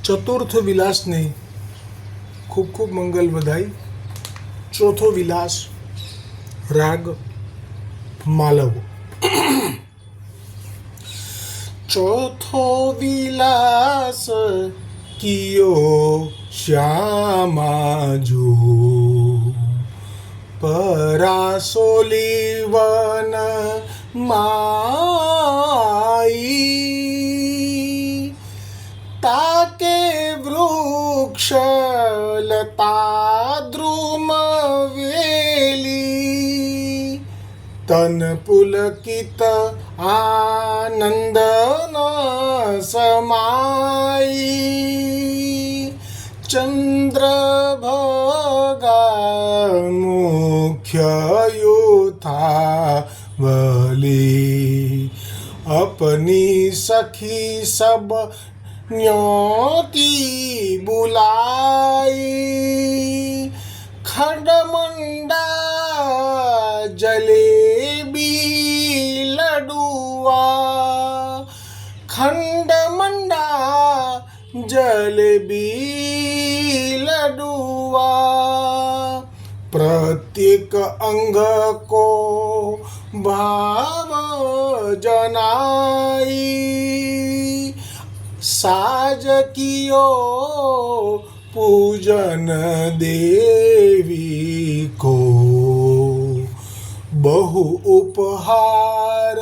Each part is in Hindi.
चतुर्थ विलास ने खूब खूब मंगल बधाई। चौथो विलास राग मालव। चौथो विलास कियो श्यामा जो परासोली वन माई ताके वृक्ष लता द्रुम वेली तन पुलकित आनंद न समाई चंद्र भगा मुख्य युथावली अपनी सखी सब न्योती बुलाई खंडमंडा जलेबी लडुआ खंडमंडा जलेबी लडुआ प्रत्येक अंग को भाव जनाई साज कियो पूजन देवी को बहु उपहार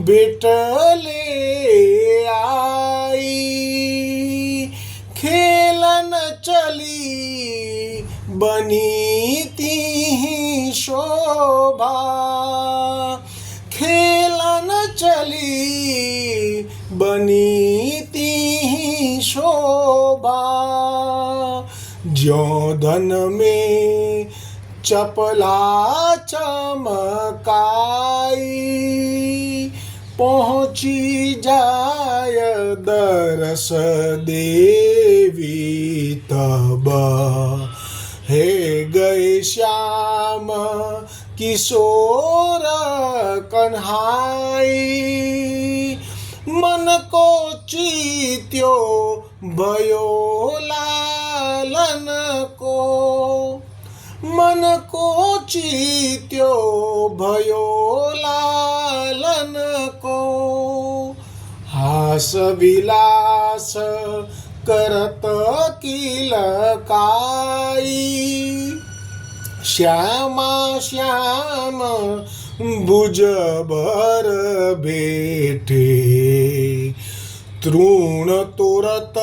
बेटले आई खेलन चली बनी ती शोभा खेलन चली बनी ती शोभा ज्यों धन में चपला चमकाई पहुँची जाय दरस देवी तब हे गए श्याम किशोर कन्हाई मन को चीत्यो भयो लालन को मन को चीत्यो भयो लालन को हास विलास करत किलकाई श्यामा श्याम भुज भर बेटे तृण तोरत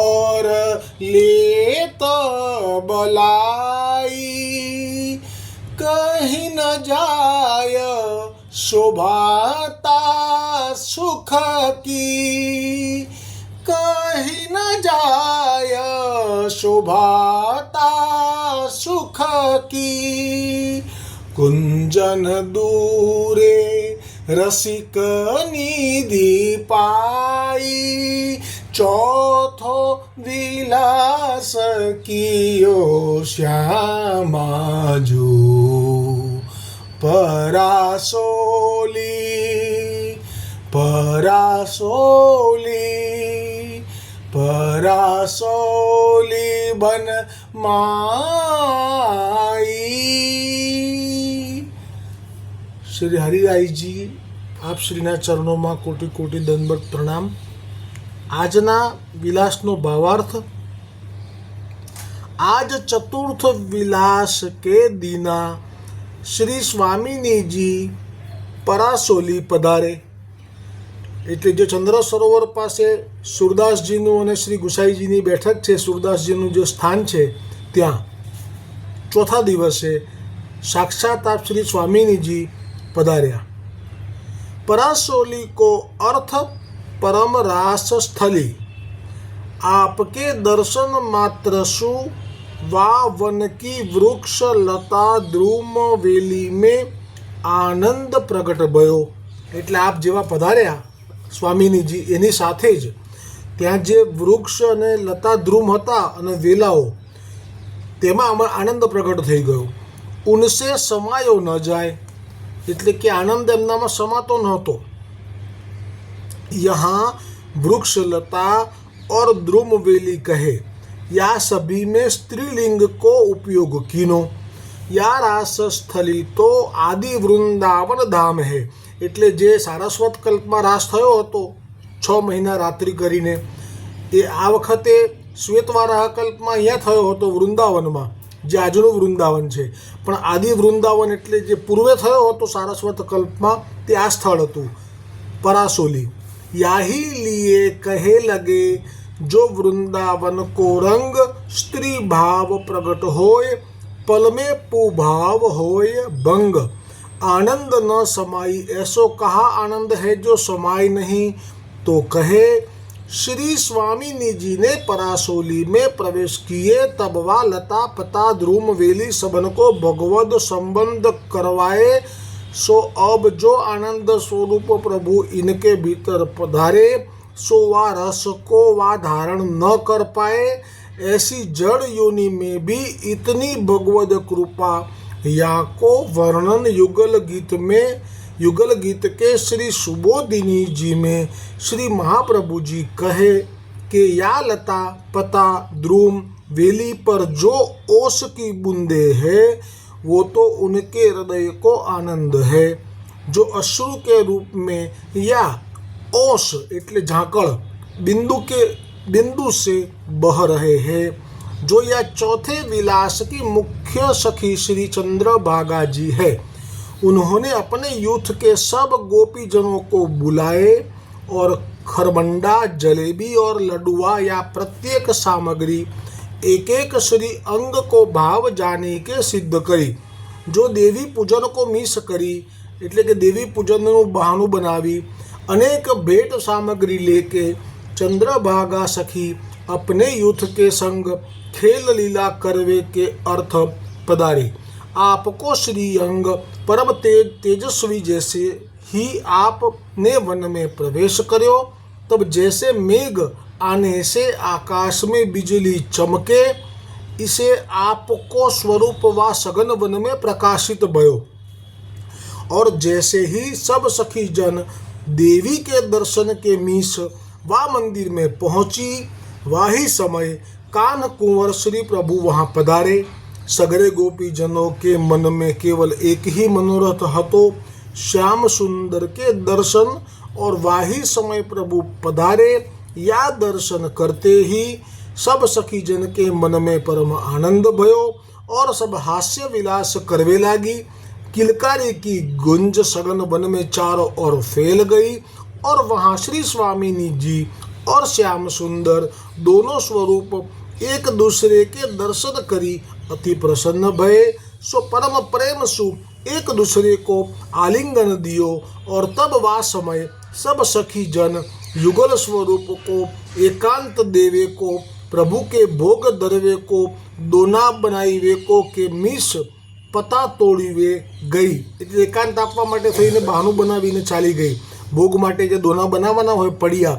और लेत बलाई कहीं न जाय शोभाता सुख की कहीं न जाय शोभाता सुख की कुंजन दूरे रसिक निधि पाई चौथो विलास कियो श्यामा जो परासोली परासोली परासोली बन माई। श्री हरिराय जी आप श्रीना चरणों में कोटि कोटि दंडवत प्रणाम। आजना विलासनो भावार्थ आज चतुर्थ विलास के दीना श्री स्वामीनी जी परासोली पधारे એટલે જે ચંદ્ર સરોવર પાસે સુરદાસજીનું અને શ્રી ગુસાઈજીની બેઠક છે સુરદાસજીનું જે સ્થાન છે ત્યાં ચોથા દિવસે સાક્ષાત આપ શ્રી સ્વામીની પધાર્યા। परासोली को अर्थ परम रास स्थली आपके दर्शन मात्र सु वा वन की वृक्ष लता द्रुम वेली में आनंद प्रकट भयो। એટલે આપ જેવા પધાર્યા સ્વામીનીજી એની સાથે જ ત્યાં જે વૃક્ષ અને લતા દ્રુમ હતા અને વેલાઓ તેમાં આનંદ પ્રગટ થઈ ગયો। ઉનસે સમાયો ન જાય એટલે કે આનંદ એમનામાં સમાતો નહોતો। यहाँ वृक्ष लता और द्रुमवेली कहे, या सभी में स्त्रीलिंग को उपयोग कीनो। या रास स्थली तो આદિ વૃંદાવન ધામ હે, એટલે જે સારસ્વત કલ્પમાં રાસ થયો હતો 6 મહિના રાત્રિ કરીને, એ આ વખતે શ્વેતવારાહ કલ્પમાં અહીંયા થયો હતો વૃંદાવનમાં, જે આજનું વૃંદાવન છે. પણ આદિ વૃંદાવન એટલે જે પૂર્વે થયો હતો સારસ્વત કલ્પમાં, તે આ સ્થળ હતું પરાસોલી. યાહી લીએ કહે લગે, જો વૃંદાવન કો રંગ સ્ત્રી ભાવ પ્રગટ હોય, पल में पुभाव होय भंग, आनंद न समाई ऐसो कहा आनंद है जो समाई नहीं. तो कहे, श्री स्वामी जी ने परासोली में प्रवेश किए, तब वा लता पता ध्रुम वेली सबन को भगवद संबंध करवाए. सो अब जो आनंद स्वरूप प्रभु इनके भीतर पधारे, सो वा रस को वा धारण न कर पाए. ऐसी जड़ योनि में भी इतनी भगवद कृपा, या को वर्णन युगल गीत के श्री सुबोधिनी जी में श्री महाप्रभु जी कहे कि या लता पता द्रुम वेली पर जो ओस की बूंदे है, वो तो उनके हृदय को आनंद है, जो अश्रु के रूप में या ओस એટલે ઝાકળ बिंदु से बह रहे हैं, जो यह चौथे विलास की मुख्य सखी श्री चंद्रभागा जी है. उन्होंने अपने यूथ के सब गोपीजनों को बुलाए और खरबंडा, जलेबी और लडुआ या प्रत्येक सामग्री एक एक श्री अंग को भाव जाने के सिद्ध करी. जो देवी पूजन को मीस करी, એટલે કે દેવી પૂજનનું બહાનું બનાવી અનેક भेंट सामग्री लेके चंद्रभागा सखी अपने यूथ के संग खेल लीला करवे के अर्थ पधारी. आपको श्री अंग परम तेजस्वी जैसे ही आपने वन में प्रवेश कर्यो, तब जैसे मेघ आने से आकाश में बिजली चमके, इसे आपको स्वरूप व सघन वन में प्रकाशित भयो. और जैसे ही सब सखी जन देवी के दर्शन के मीस वह मंदिर में पहुंची, वही समय कान कुंवर श्री प्रभु वहां पधारे. सगरे गोपी जनों के मन में केवल एक ही मनोरथ हतो, श्याम सुंदर के दर्शन. और वही समय प्रभु पधारे. या दर्शन करते ही सब सखी जन के मन में परम आनंद भयो और सब हास्य विलास करवे लागी. किलकारी की गुंज सघन वन में चारों ओर फैल गई और वहाँ श्री स्वामिनी जी और श्याम सुंदर दोनों स्वरूप एक दूसरे के दर्शन करी अति प्रसन्न भये. सो परम प्रेम सु एक दूसरे को आलिंगन दियो. और तब वह समय सब सखी जन युगल स्वरूप को एकांत देवे को, प्रभु के भोग दरवे को, दोना बनाईवे को के मीस पता तोड़ीवे गई. એટલે એકાંત આપવા માટે થઈને બહાનું બનાવીને ચાલી ગઈ. ભોગ માટે જે દોના બનાવવાના હોય પડિયા,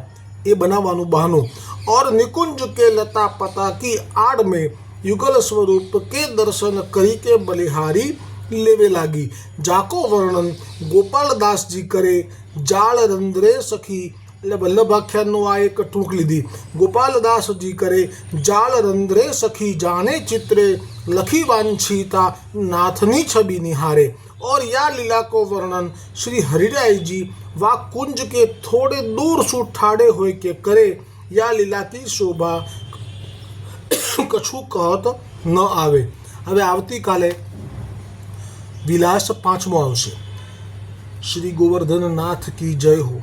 એ બનાવવાનું બહાનું. और निकुंज के लता पता की आड़ में युगल स्वरूप के दर्शन करी के बलिहारी लेवे लागी. जाको वर्णन गोपालदास जी करे. जाल रंध्रे सखी એટલે વલ્લભાખ્યાનનું આ એક ટૂંક લીધી. ગોપાલદાસજી કરે. જાળ રંધ્રે સખી જાણે ચિત્રે, લખી વાંછીતા नाथनी छवि निहारे. और या लीला को वर्णन श्री हरिराय जी वा कुंज के थोड़े दूर सु ठाड़े हुए के करे. या लीला की शोभा कछु कहत न आवे. હવે આવતીકાલે વિલાસ 5મો આવશે. શ્રી ગોવર્ધનનાથ કી જય હો.